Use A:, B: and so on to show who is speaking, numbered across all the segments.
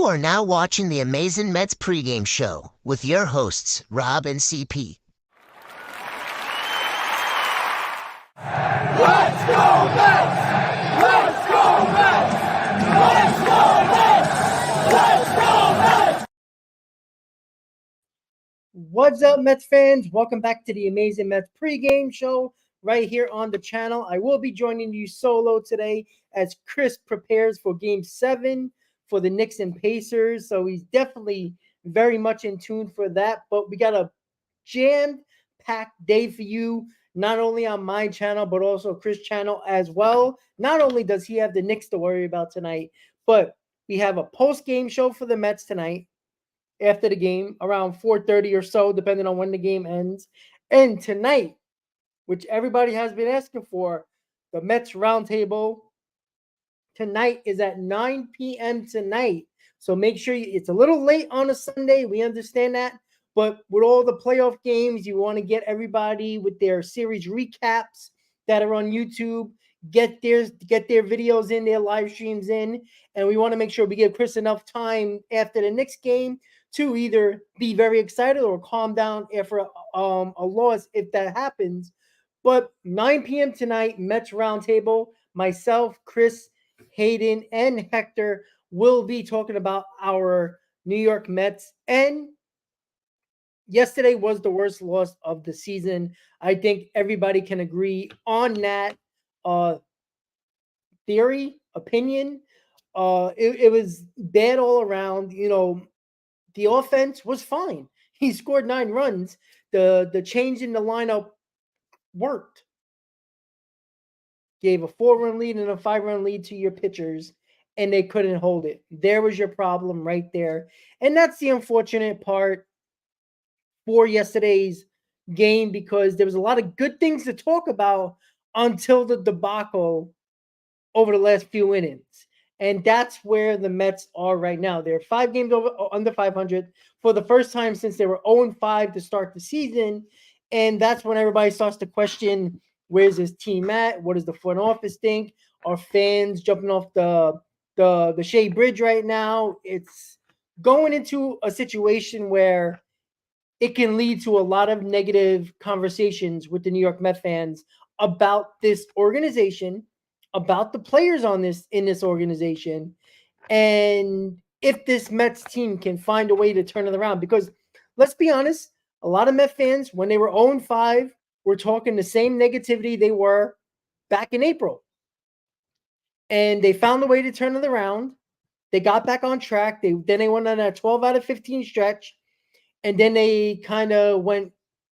A: You are now watching the Amazin Mets Pregame Show with your hosts, Rob and CP.
B: Let's go Mets! Let's go Mets! Let's go Mets! Let's go Mets!
C: What's up, Mets fans? Welcome back to the Amazin Mets Pregame Show right here on the channel. I will be joining you solo today as Chris prepares for Game 7 for the Knicks and Pacers. So he's definitely very much in tune for that. But we got a jam-packed day for you, not only on my channel, but also Chris' channel as well. Not only does he have the Knicks to worry about tonight, but we have a post-game show for the Mets tonight after the game, around 4:30 or so, depending on when the game ends. And tonight, which everybody has been asking for, the Mets Roundtable tonight is at 9 p.m. tonight. So make sure it's a little late on a Sunday. We understand that. But with all the playoff games, you want to get everybody with their series recaps that are on YouTube, get their videos in, their live streams in. And we want to make sure we give Chris enough time after the next game to either be very excited or calm down after a loss if that happens. But 9 p.m. tonight, Mets Roundtable, myself, Chris, Hayden, and Hector will be talking about our New York Mets. And yesterday was the worst loss of the season. I think everybody can agree on that theory, opinion. It was bad all around. You know, the offense was fine. He scored 9 runs. The change in the lineup worked. Gave a 4-run lead and a 5-run lead to your pitchers, and they couldn't hold it. There was your problem right there. And that's the unfortunate part for yesterday's game, because there was a lot of good things to talk about until the debacle over the last few innings. And that's where the Mets are right now. They're 5 games under 500 for the first time since they were 0-5 to start the season. And that's when everybody starts to question, where's this team at? What does the front office think? Are fans jumping off the Shea Bridge right now? It's going into a situation where it can lead to a lot of negative conversations with the New York Mets fans about this organization, about the players in this organization, and if this Mets team can find a way to turn it around. Because let's be honest, a lot of Mets fans, when they were 0-5, were talking the same negativity they were back in April. And they found a way to turn it around. They got back on track. Then they went on a 12 out of 15 stretch. And then they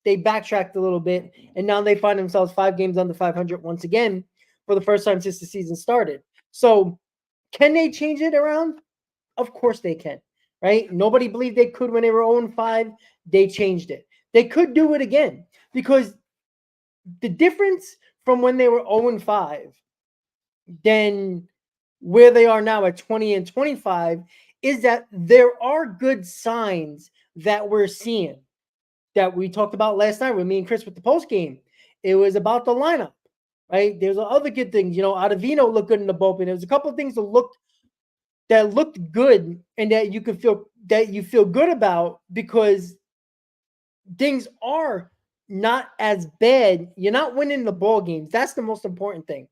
C: backtracked a little bit. And now they find themselves 5 games under 500 once again for the first time since the season started. So can they change it around? Of course they can, right? Nobody believed they could when they were 0-5. They changed it. They could do it again, because the difference from when they were 0-5 than where they are now at 20-25 is that there are good signs that we're seeing that we talked about last night with me and Chris with the post game. It was about the lineup, right? There's other good things. You know, Ottavino looked good in the bullpen. There was a couple of things that looked good, and that you feel good about, because things are not as bad. You're not winning the ball games. That's the most important thing.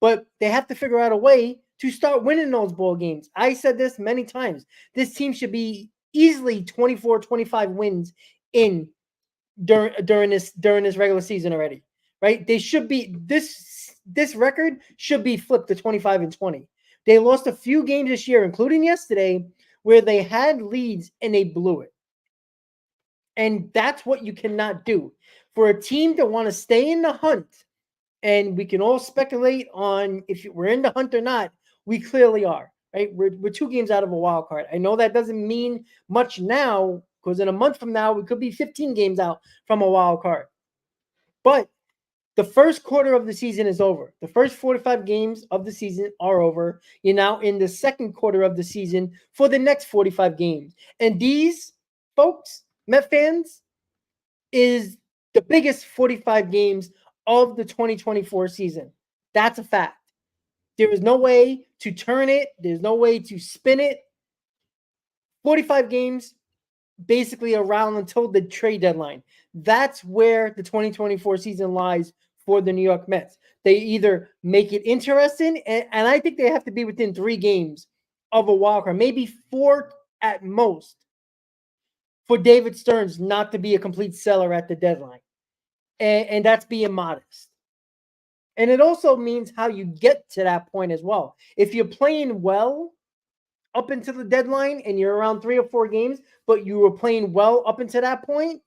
C: But they have to figure out a way to start winning those ball games. I said this many times. This team should be easily 24, 25 wins during this regular season already, right? They should be this record should be flipped to 25-20. They lost a few games this year, including yesterday, where they had leads and they blew it. And that's what you cannot do. For a team to want to stay in the hunt, and we can all speculate on if we're in the hunt or not, we clearly are, right? We're 2 games out of a wild card. I know that doesn't mean much now, because in a month from now, we could be 15 games out from a wild card. But the first quarter of the season is over. The first 45 games of the season are over. You're now in the second quarter of the season for the next 45 games. And these folks, Met fans, is the biggest 45 games of the 2024 season. That's a fact. There is no way to turn it. There's no way to spin it. 45 games basically around until the trade deadline. That's where the 2024 season lies for the New York Mets. They either make it interesting, and I think they have to be within 3 games of a wild card, maybe 4 at most, for David Stearns not to be a complete seller at the deadline. And that's being modest. And it also means how you get to that point as well. If you're playing well up until the deadline and you're around 3 or 4 games, but you were playing well up until that point,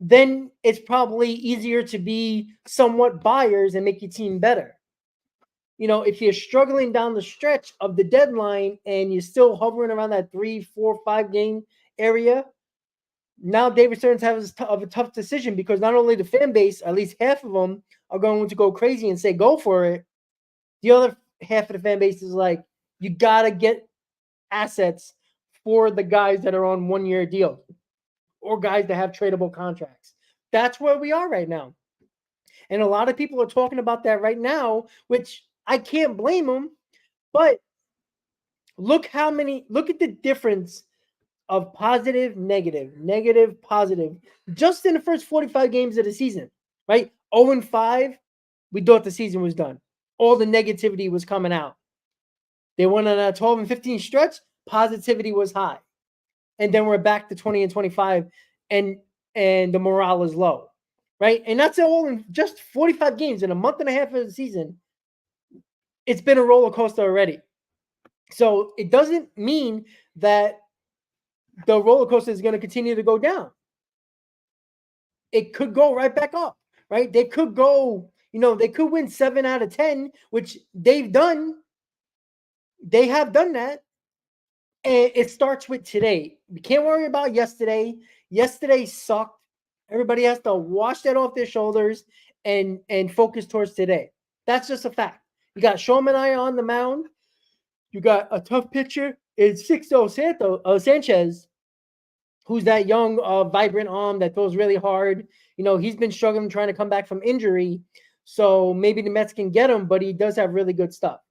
C: then it's probably easier to be somewhat buyers and make your team better. If you're struggling down the stretch of the deadline and you're still hovering around that 3, 4, 5 game area, now David Stearns has a tough decision, because not only the fan base, at least half of them, are going to go crazy and say, go for it. The other half of the fan base is like, you got to get assets for the guys that are on 1-year deals or guys that have tradable contracts. That's where we are right now. And a lot of people are talking about that right now, which I can't blame them. But look at the difference of positive, negative, negative, positive, just in the first 45 games of the season, right? 0-5, we thought the season was done. All the negativity was coming out. They went on a 12-15 stretch, positivity was high. And then we're back to 20-25, and the morale is low, right? And that's all in just 45 games in a month and a half of the season. It's been a roller coaster already. So it doesn't mean that the roller coaster is going to continue to go down. It could go right back up, right? They could go, they could win 7 out of 10, which they've done. They have done that. And it starts with today. We can't worry about yesterday. Yesterday sucked. Everybody has to wash that off their shoulders and focus towards today. That's just a fact. You got Showman on the mound. You got a tough pitcher in Sixto Sanchez, who's that young, vibrant arm that throws really hard. He's been struggling trying to come back from injury. So maybe the Mets can get him, but he does have really good stuff,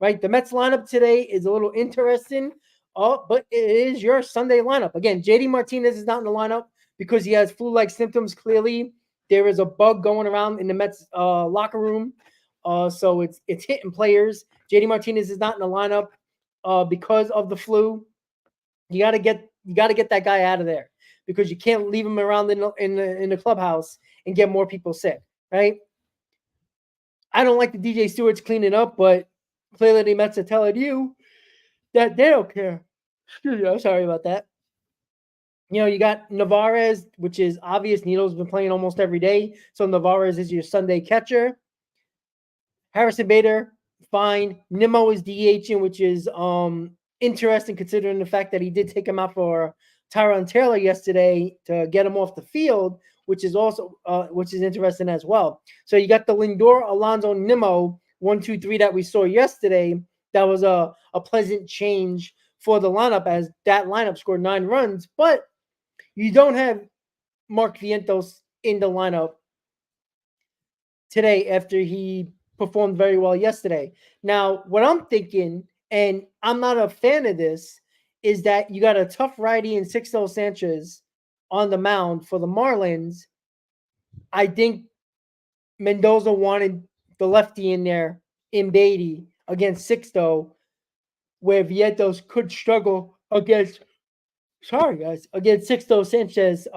C: right? The Mets lineup today is a little interesting, but it is your Sunday lineup. Again, JD Martinez is not in the lineup because he has flu-like symptoms. Clearly, there is a bug going around in the Mets locker room. So it's hitting players. JD Martinez is not in the lineup because of the flu. You got to get that guy out of there, because you can't leave him around in the clubhouse and get more people sick, right? I don't like the DJ Stewart's cleaning up, but clearly the Mets are telling you that they don't care. I'm sorry about that. You got Navarez, which is obvious. Nito's been playing almost every day, so Navarez is your Sunday catcher. Harrison Bader, fine. Nimmo is DHing, which is interesting considering the fact that he did take him out for Tyrone Taylor yesterday to get him off the field, which is also interesting as well. So you got the Lindor, Alonso, Nimmo 1, 2, 3 that we saw yesterday. That was a pleasant change for the lineup, as that lineup scored 9 runs, but you don't have Mark Vientos in the lineup today after he performed very well yesterday. Now, what I'm thinking, and I'm not a fan of this, is that you got a tough righty in Sixto Sanchez on the mound for the Marlins. I think Mendoza wanted the lefty in there in Beatty against Sixto, where Vientos could struggle against Sixto Sanchez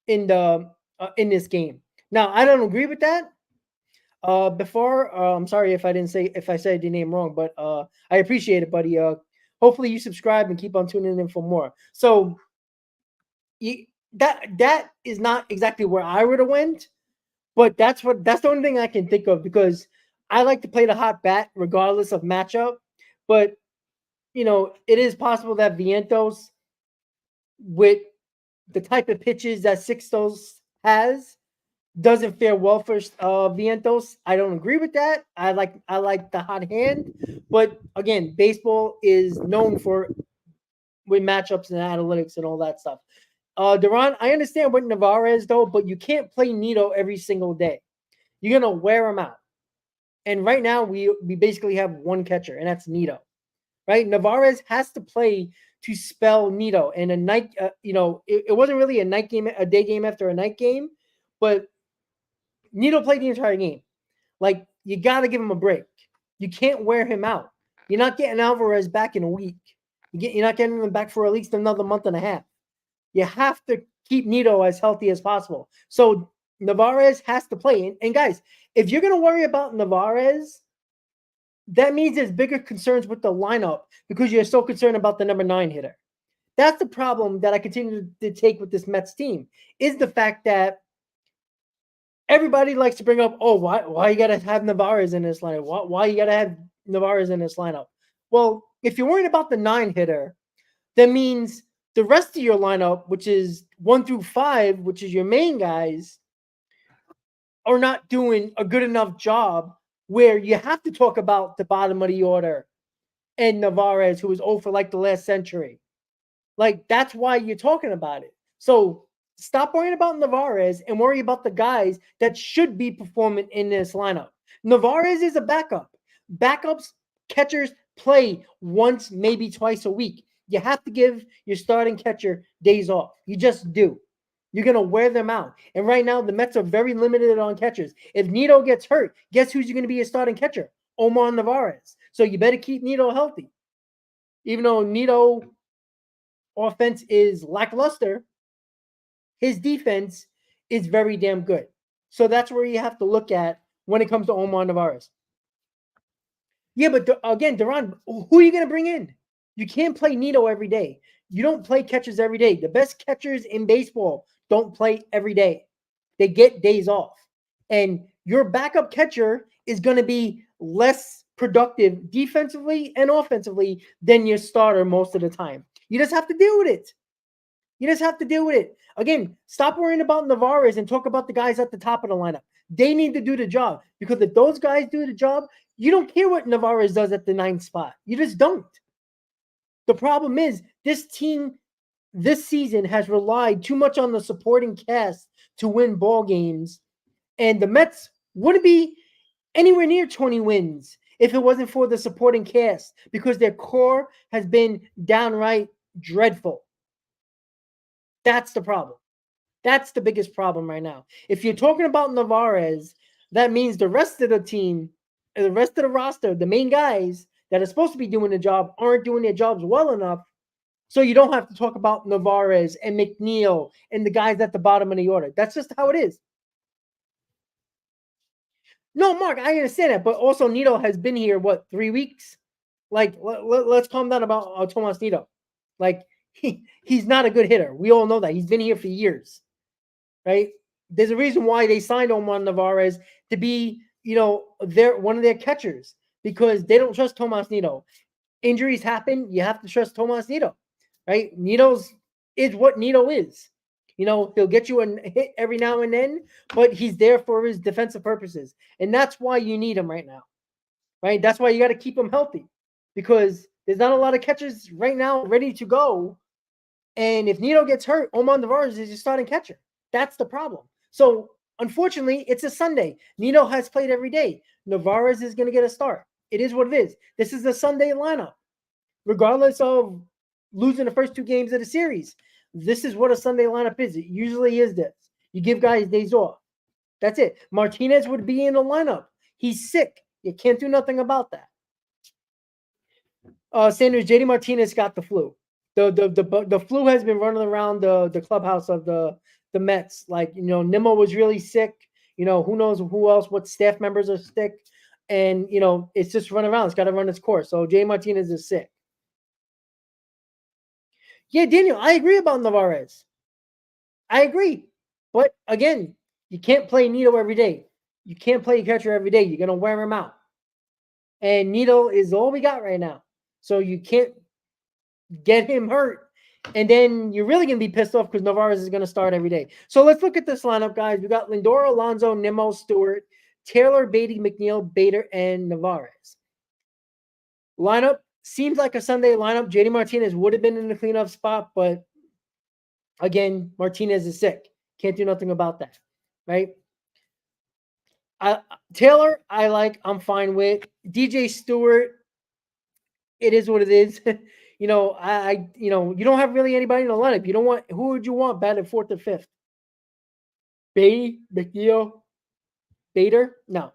C: in this game. Now, I don't agree with that. I'm sorry if I said your name wrong, but I appreciate it, buddy. Hopefully you subscribe and keep on tuning in for more. So that is not exactly where I would have went, but that's the only thing I can think of, because I like to play the hot bat regardless of matchup. But it is possible that Vientos, with the type of pitches that Sixtos has, doesn't fare well for Vientos. I don't agree with that. I like the hot hand, but again, baseball is known for with matchups and analytics and all that stuff. Duran, I understand with Navarez though, but you can't play Nito every single day. You're gonna wear him out. And right now we basically have one catcher, and that's Nito. Right? Navarez has to play to spell Nito. And a night, it wasn't really a night game, a day game after a night game, but Nito played the entire game. Like, you got to give him a break. You can't wear him out. You're not getting Alvarez back in a week. You're not getting him back for at least another month and a half. You have to keep Nito as healthy as possible. So Narvaez has to play. And guys, if you're going to worry about Narvaez, that means there's bigger concerns with the lineup because you're so concerned about the number 9 hitter. That's the problem that I continue to take with this Mets team, is the fact that everybody likes to bring up, oh, why you got to have Narvaez in this lineup? Why you got to have Narvaez in this lineup? Well, if you're worried about the 9 hitter, that means the rest of your lineup, which is 1 through 5, which is your main guys, are not doing a good enough job where you have to talk about the bottom of the order and Narvaez, who was 0 for like the last century. Like, that's why you're talking about it. So stop worrying about Narvaez and worry about the guys that should be performing in this lineup. Narvaez is a backup. Backups, catchers play once, maybe twice a week. You have to give your starting catcher days off. You just do. You're going to wear them out. And right now, the Mets are very limited on catchers. If Nito gets hurt, guess who's going to be a starting catcher? Omar Narvaez. So you better keep Nito healthy. Even though Nito offense is lackluster, his defense is very damn good. So that's where you have to look at when it comes to Omar Narvaez. Yeah, but again, Duran, who are you going to bring in? You can't play Nito every day. You don't play catchers every day. The best catchers in baseball don't play every day. They get days off. And your backup catcher is going to be less productive defensively and offensively than your starter most of the time. You just have to deal with it. You just have to deal with it. Again, stop worrying about Narvaez and talk about the guys at the top of the lineup. They need to do the job, because if those guys do the job, you don't care what Narvaez does at the 9th spot. You just don't. The problem is this team this season has relied too much on the supporting cast to win ball games, and the Mets wouldn't be anywhere near 20 wins if it wasn't for the supporting cast, because their core has been downright dreadful. That's the problem. That's the biggest problem right now. If you're talking about Narvaez, that means the rest of the team, the rest of the roster, the main guys that are supposed to be doing the job aren't doing their jobs well enough. So you don't have to talk about Narvaez and McNeil and the guys at the bottom of the order. That's just how it is. No, Mark, I understand that, but also Nito has been here, 3 weeks? Like, let's calm down about Tomas Nito. Like, he's not a good hitter. We all know that. He's been here for years, right? There's a reason why they signed Omar Narvaez to be, one of their catchers, because they don't trust Tomas Nito. Injuries happen. You have to trust Tomas Nito, right? Nito's is what Nito is. He'll get you a hit every now and then, but he's there for his defensive purposes. And that's why you need him right now, right? That's why you got to keep him healthy, because there's not a lot of catchers right now ready to go. And if Nito gets hurt, Omar Narvaez is your starting catcher. That's the problem. So, unfortunately, it's a Sunday. Nito has played every day. Narvaez is going to get a start. It is what it is. This is a Sunday lineup. Regardless of losing the first 2 games of the series, this is what a Sunday lineup is. It usually is this. You give guys days off. That's it. Martinez would be in the lineup. He's sick. You can't do nothing about that. Sanders, JD Martinez got the flu. The flu has been running around the clubhouse of the Mets. Like, Nimmo was really sick. Who knows who else, what staff members are sick. And, it's just run around. It's got to run its course. So JD Martinez is sick. Yeah, Daniel, I agree about Narvaez. I agree. But again, you can't play Nito every day. You can't play catcher every day. You're going to wear him out. And Nito is all we got right now. So you can't get him hurt. And then you're really going to be pissed off because Narvaez is going to start every day. So let's look at this lineup, guys. We got Lindor, Alonso, Nimmo, Stewart, Taylor, Beatty, McNeil, Bader, and Narvaez. Lineup seems like a Sunday lineup. JD Martinez would have been in the cleanup spot, but again, Martinez is sick. Can't do nothing about that, right? Taylor, I'm fine with. DJ Stewart, it is what it is. you know, you don't have really anybody in the lineup. You don't want, who would you want batted fourth or fifth? Beatty, McNeil, Bader? No.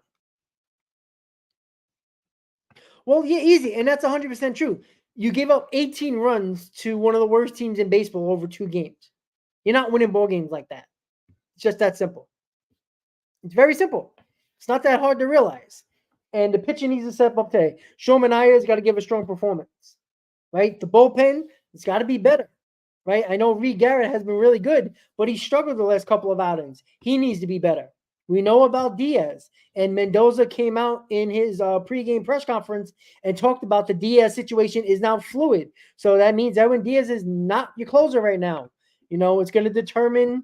C: Well, yeah, easy, and that's 100% true. You gave up 18 runs to one of the worst teams in baseball over 2 games. You're not winning ball games like that. It's just that simple. It's very simple. It's not that hard to realize. And the pitching needs to step up today. Showman Ayer's got to give a strong performance, right? The bullpen, it's got to be better, right? I know Reed Garrett has been really good, but he struggled the last couple of outings. He needs to be better. We know about Diaz, and Mendoza came out in his pregame press conference and talked about the Diaz situation is now fluid. So that means Edwin Diaz is not your closer right now. You know, it's going to determine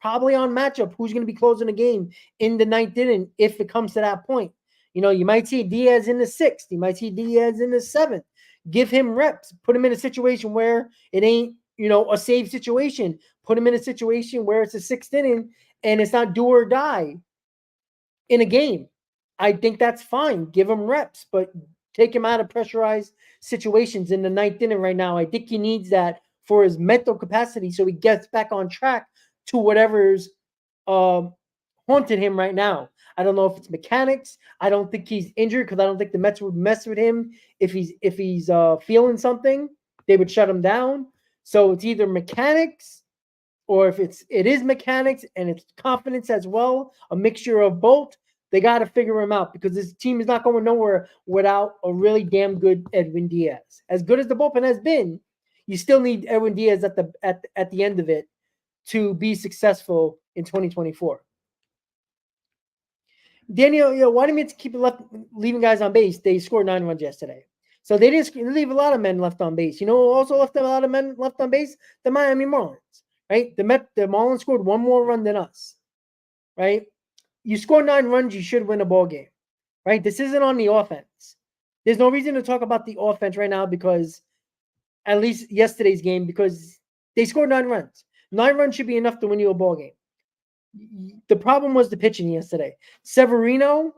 C: probably on matchup who's going to be closing the game in the ninth inning if it comes to that point. You know, you might see Diaz in the 6th. You might see Diaz in the 7th. Give him reps. Put him in a situation where it ain't, you know, a save situation. Put him in a situation where it's a 6th inning and it's not do or die in a game. I think that's fine. Give him reps, but take him out of pressurized situations in the ninth inning right now. I think he needs that for his mental capacity so he gets back on track to whatever's haunted him right now. I don't know if it's mechanics. I don't think he's injured because I don't think the Mets would mess with him if he's feeling something. They would shut him down. So it's either mechanics, or if it is mechanics and it's confidence as well, a mixture of both. They got to figure him out because this team is not going nowhere without a really damn good Edwin Diaz. As good as the bullpen has been, you still need Edwin Diaz at the end of it to be successful in 2024. Daniel, you know, why do you keep leaving guys on base? They scored 9 runs yesterday. So they didn't leave a lot of men left on base. You know who also left a lot of men left on base? The Miami Marlins, right? The Marlins scored 1 more run than us, right? You score 9 runs, you should win a ball game, right? This isn't on the offense. There's no reason to talk about the offense right now because at least yesterday's game, because they scored 9 runs. 9 runs should be enough to win you a ball game. The problem was the pitching yesterday. Severino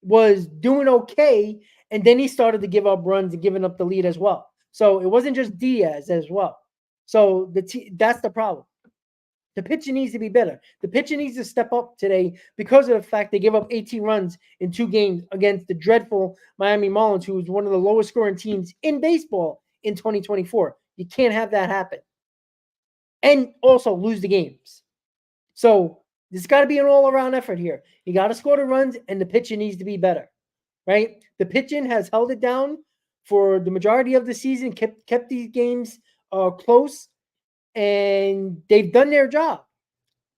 C: was doing okay, and then he started to give up runs and giving up the lead as well. So it wasn't just Diaz as well. So that's the problem. The pitching needs to be better. The pitching needs to step up today because of the fact they gave up 18 runs in 2 games against the dreadful Miami Marlins, who is one of the lowest scoring teams in baseball in 2024. You can't have that happen. And also lose the games. So there's got to be an all-around effort here. You got to score the runs, and the pitching needs to be better, right? The pitching has held it down for the majority of the season, kept these games close, and they've done their job.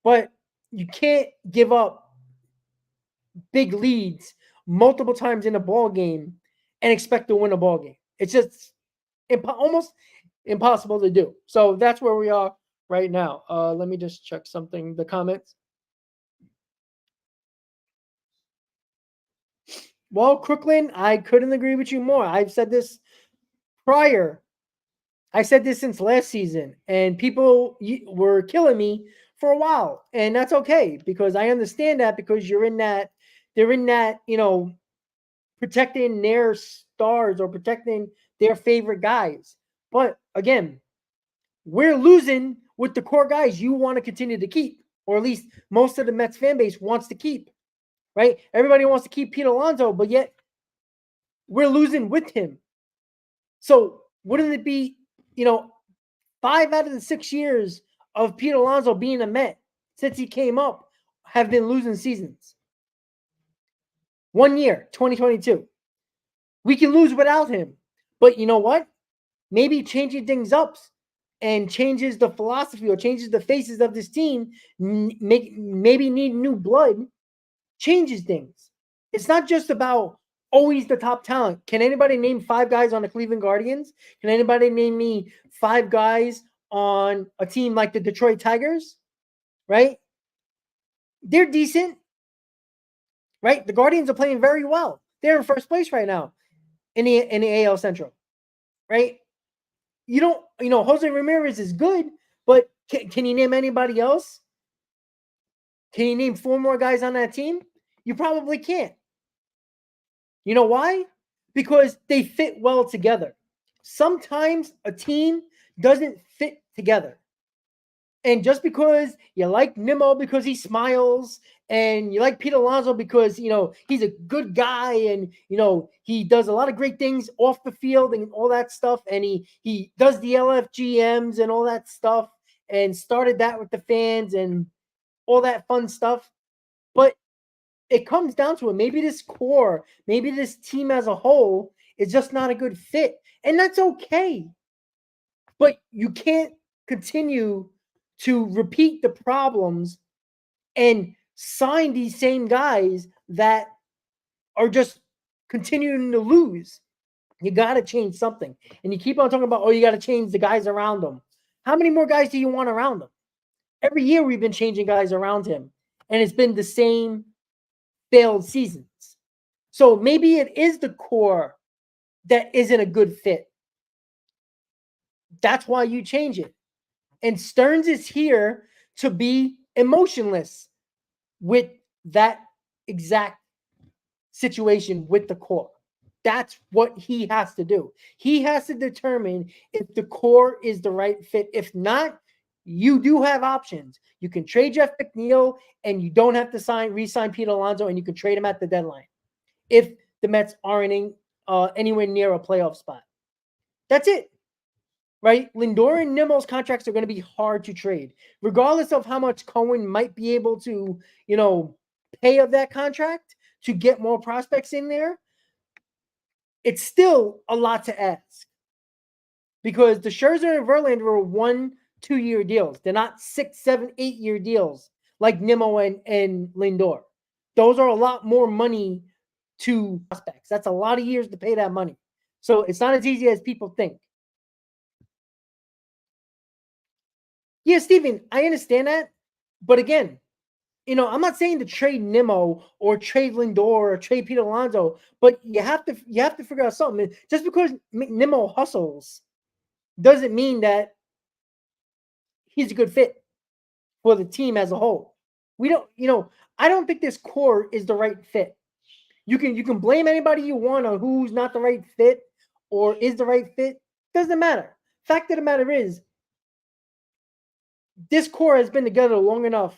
C: But you can't give up big leads multiple times in a ball game and expect to win a ball game. It's just almost impossible to do. So that's where we are right now. Let me just check something, the comments. Well, Crooklyn, I couldn't agree with you more. I've said this prior. I said this since last season, and people were killing me for a while, and that's okay because I understand that because they're in that, you know, protecting their stars or protecting their favorite guys. But again, we're losing with the core guys you want to continue to keep, or at least most of the Mets fan base wants to keep, right? Everybody wants to keep Pete Alonso, but yet we're losing with him. So wouldn't it be, you know, 5 out of the 6 years of Pete Alonso being a Met since he came up have been losing seasons? 1 year, 2022. We can lose without him. But you know what? Maybe changing things up and changes the philosophy or changes the faces of this team, maybe need new blood, changes things. It's not just about always the top talent. Can anybody name 5 guys on the Cleveland Guardians? Can anybody name me 5 guys on a team like the Detroit Tigers? Right? They're decent. Right? The Guardians are playing very well. They're in first place right now in the AL Central. Right? You don't, you know, Jose Ramirez is good, but can you name anybody else? Can you name 4 more guys on that team? You probably can't. You know why? Because they fit well together. sometimes a team doesn't fit together. And just because you like Nimmo because he smiles, and you like Pete Alonso because, he's a good guy, and, he does a lot of great things off the field and all that stuff. And he does the LFGMs and all that stuff, and started that with the fans and all that fun stuff. But it comes down to it. Maybe this core, maybe this team as a whole is just not a good fit. And that's okay. But you can't continue to repeat the problems and sign these same guys that are just continuing to lose. You got to change something. And you keep on talking about, you got to change the guys around them. How many more guys do you want around them? Every year we've been changing guys around him, and it's been the same failed seasons. So maybe it is the core that isn't a good fit. That's why you change it. And Stearns is here to be emotionless with that exact situation with the core. That's what he has to do. He has to determine if the core is the right fit. If not, you do have options. You can trade Jeff McNeil, and you don't have to re-sign Pete Alonso, and you can trade him at the deadline if the Mets aren't anywhere near a playoff spot. That's it. Right? Lindor and Nimmo's contracts are going to be hard to trade, regardless of how much Cohen might be able to, pay of that contract to get more prospects in there. It's still a lot to ask, because the Scherzer and Verlander were 1-2 year deals. They're not 6, 7, 8 year deals like Nimmo and Lindor. Those are a lot more money to prospects. That's a lot of years to pay that money. So it's not as easy as people think. Yeah, Steven, I understand that. But again, I'm not saying to trade Nimmo or trade Lindor or trade Pete Alonso, but you have to figure out something. Just because Nimmo hustles doesn't mean that he's a good fit for the team as a whole. I don't think this core is the right fit. You can blame anybody you want on who's not the right fit or is the right fit. Doesn't matter. Fact of the matter is, this core has been together long enough,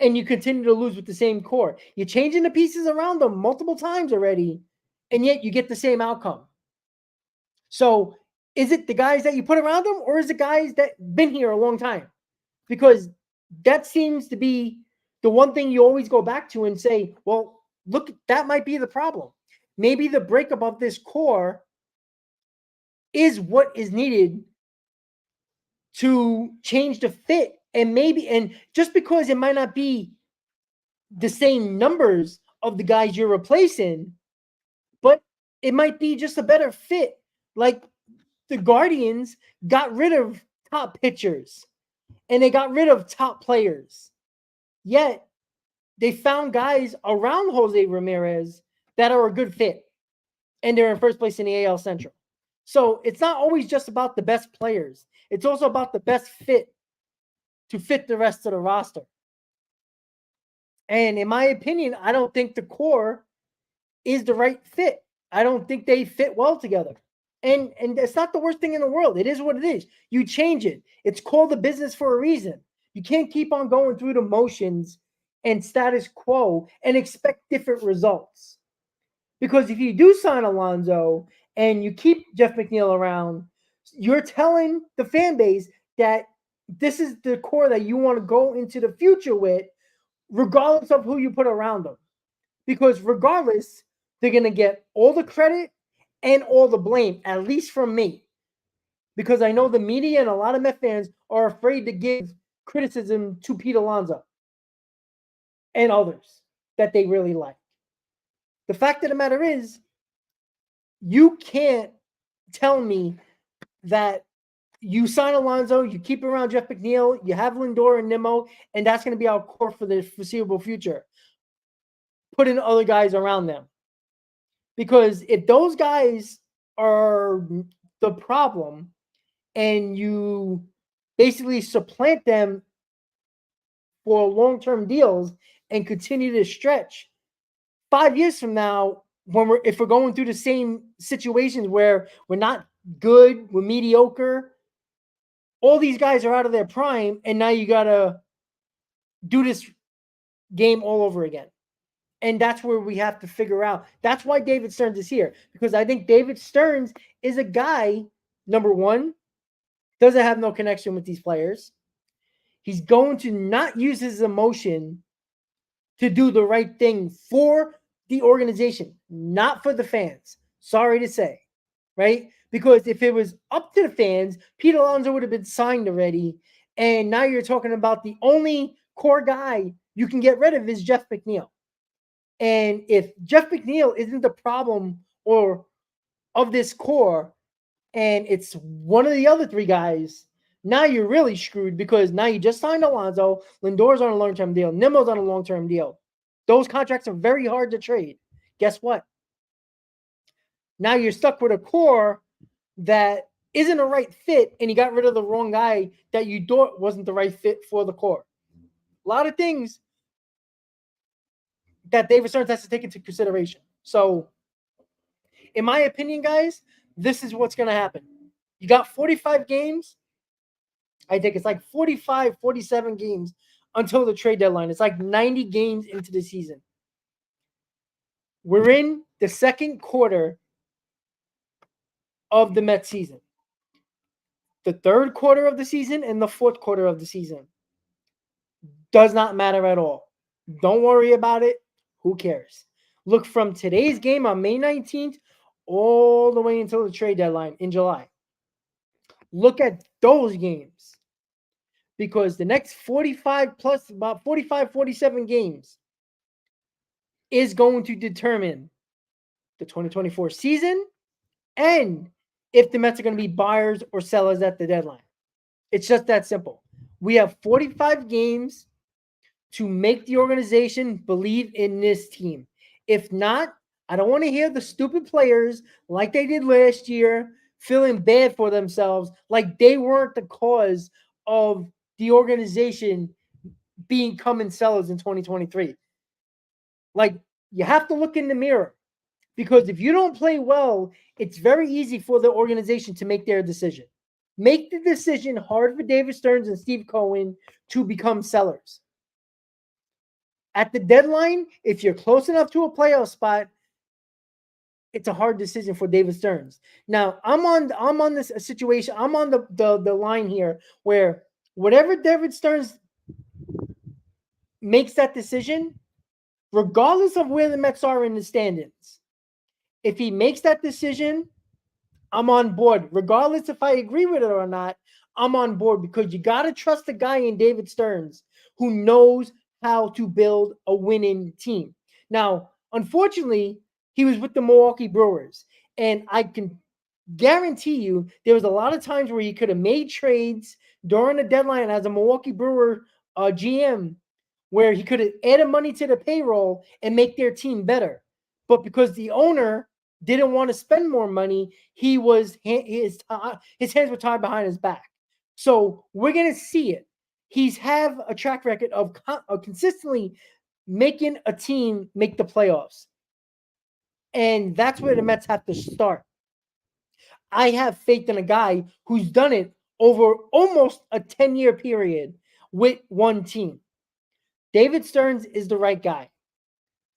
C: and you continue to lose with the same core. You're changing the pieces around them multiple times already, and yet you get the same outcome. So is it the guys that you put around them, or is it guys that been here a long time? Because that seems to be the one thing you always go back to and say, well, look, that might be the problem. Maybe the breakup of this core is what is needed to change the fit. And just because it might not be the same numbers of the guys you're replacing, but it might be just a better fit. Like the Guardians got rid of top pitchers and they got rid of top players. Yet they found guys around Jose Ramirez that are a good fit, and they're in first place in the AL Central. So it's not always just about the best players. It's also about the best fit to fit the rest of the roster. And in my opinion, I don't think the core is the right fit. I don't think they fit well together. And it's not the worst thing in the world. It is what it is. You change it. It's called the business for a reason. You can't keep on going through the motions and status quo and expect different results. Because if you do sign Alonso and you keep Jeff McNeil around, you're telling the fan base that this is the core that you want to go into the future with, regardless of who you put around them. Because regardless, they're going to get all the credit and all the blame, at least from me. Because I know the media and a lot of Met fans are afraid to give criticism to Pete Alonso and others that they really like. The fact of the matter is, you can't tell me that you sign Alonso, you keep around Jeff McNeil, you have Lindor and Nimmo, and that's going to be our core for the foreseeable future. Put in other guys around them. Because if those guys are the problem and you basically supplant them for long-term deals and continue to stretch, 5 years from now, if we're going through the same situations where we're not good, we're mediocre. All these guys are out of their prime, and now you got to do this game all over again. And that's where we have to figure out. That's why David Stearns is here, because I think David Stearns is a guy, number one, doesn't have no connection with these players. He's going to not use his emotion to do the right thing for the organization, not for the fans. Sorry to say, right? Because if it was up to the fans, Pete Alonso would have been signed already. And now you're talking about the only core guy you can get rid of is Jeff McNeil. And if Jeff McNeil isn't the problem or of this core, and it's one of the other three guys, now you're really screwed, because now you just signed Alonso, Lindor's on a long-term deal, Nimmo's on a long-term deal. Those contracts are very hard to trade. Guess what? Now you're stuck with a core that isn't a right fit, and you got rid of the wrong guy that you thought wasn't the right fit for the core. A lot of things that David Stearns has to take into consideration. So, in my opinion, guys, this is what's going to happen. You got 45 games. I think it's like 45, 47 games until the trade deadline. It's like 90 games into the season. We're in the second quarter of the Mets season. The third quarter of the season and the fourth quarter of the season does not matter at all. Don't worry about it. Who cares? Look from today's game on May 19th all the way until the trade deadline in July. Look at those games, because the next 45 plus, about 45, 47 games is going to determine the 2024 season and if the Mets are going to be buyers or sellers at the deadline. It's just that simple. We have 45 games to make the organization believe in this team. If not, I don't want to hear the stupid players like they did last year feeling bad for themselves, like they weren't the cause of the organization becoming sellers in 2023. Like, you have to look in the mirror, because if you don't play well, it's very easy for the organization to make their decision. Make the decision hard for David Stearns and Steve Cohen to become sellers. At the deadline, if you're close enough to a playoff spot, it's a hard decision for David Stearns. Now, I'm on this situation. I'm on the line here where whatever David Stearns makes that decision, regardless of where the Mets are in the standings, if he makes that decision, I'm on board. Regardless if I agree with it or not, I'm on board, because you got to trust the guy in David Stearns who knows how to build a winning team. Now, unfortunately, he was with the Milwaukee Brewers, and I can guarantee you there was a lot of times where he could have made trades during the deadline as a Milwaukee Brewer GM, where he could have added money to the payroll and make their team better. But because the owner didn't want to spend more money, his hands were tied behind his back. So we're going to see it. He's have a track record of consistently making a team make the playoffs. And that's where the Mets have to start. I have faith in a guy who's done it over almost a 10-year period with one team. David Stearns is the right guy.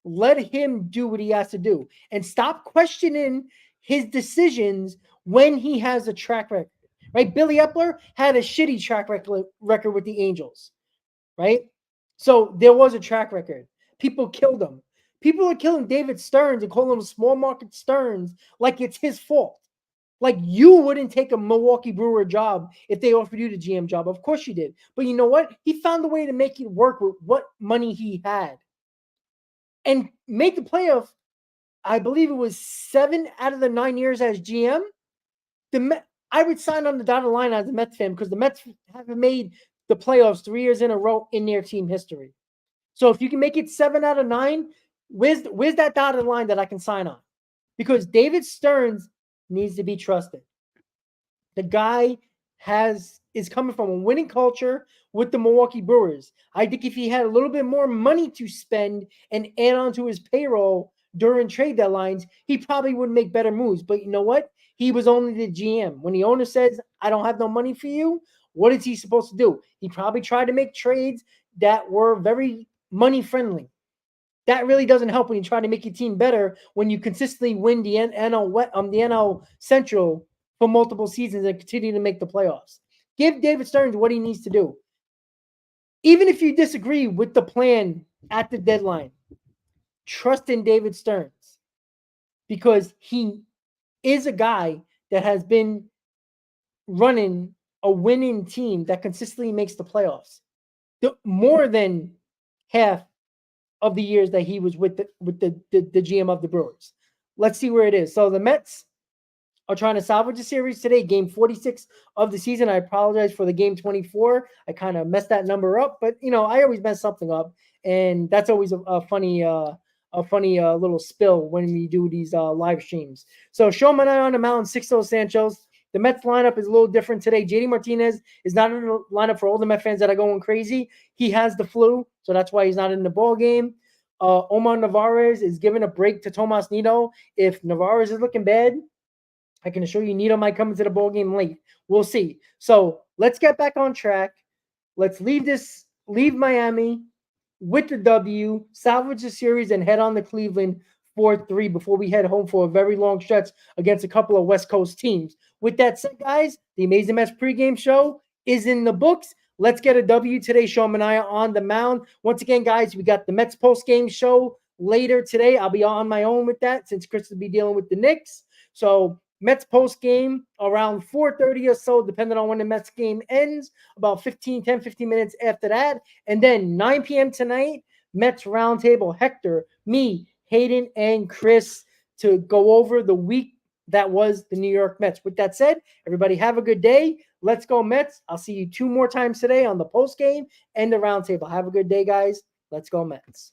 C: Let him do what he has to do, and stop questioning his decisions when he has a track record, right? Billy Epler had a shitty track record with the Angels, right? So there was a track record. People killed him. People are killing David Stearns and calling him small market Stearns like it's his fault. Like, you wouldn't take a Milwaukee Brewer job if they offered you the GM job. Of course you did. But you know what? He found a way to make it work with what money he had and make the playoff. I believe it was 7 out of the 9 years as GM. I would sign on the dotted line as a Mets fan, because the Mets haven't made the playoffs 3 years in a row in their team history. So if you can make it 7 out of 9, where's that dotted line that I can sign on? Because David Stearns needs to be trusted. The guy is coming from a winning culture with the Milwaukee Brewers. I think if he had a little bit more money to spend and add on to his payroll during trade deadlines, he probably would make better moves. But you know what? He was only the GM. When the owner says, I don't have no money for you, what is he supposed to do? He probably tried to make trades that were very money friendly. That really doesn't help when you try to make your team better when you consistently win the NL Central for multiple seasons and continue to make the playoffs. Give David Stearns what he needs to do. Even if you disagree with the plan at the deadline, trust in David Stearns because he is a guy that has been running a winning team that consistently makes the playoffs. More than half of the years that he was with the GM of the Brewers. Let's see where it is. So the Mets are trying to salvage the series today, game 46 of the season. I apologize for the game 24. I kind of messed that number up, but I always mess something up, and that's always a funny little spill when we do these live streams. So Showman on the mound, Sixto Sanchez. The Mets lineup is a little different today. JD Martinez is not in the lineup for all the Mets fans that are going crazy. He has the flu, so that's why he's not in the ball game. Omar Narvaez is giving a break to Tomas Nido. If Narvaez is looking bad, I can assure you Nido might come into the ball game late. We'll see. So let's get back on track. Let's leave Miami with the W, salvage the series, and head on to Cleveland 4-3 before we head home for a very long stretch against a couple of West Coast teams. With that said, guys, the Amazin Mets pregame show is in the books. Let's get a W today. Sean Manaea on the mound. Once again, guys, we got the Mets postgame show later today. I'll be on my own with that since Chris will be dealing with the Knicks. So Mets postgame around 4:30 or so, depending on when the Mets game ends, about 15 minutes after that. And then 9 p.m. tonight, Mets Roundtable, Hector, me, Hayden, and Chris to go over the week that was the New York Mets. With that said, everybody have a good day. Let's go Mets. I'll see you 2 more times today on the post game and the roundtable. Have a good day, guys. Let's go Mets.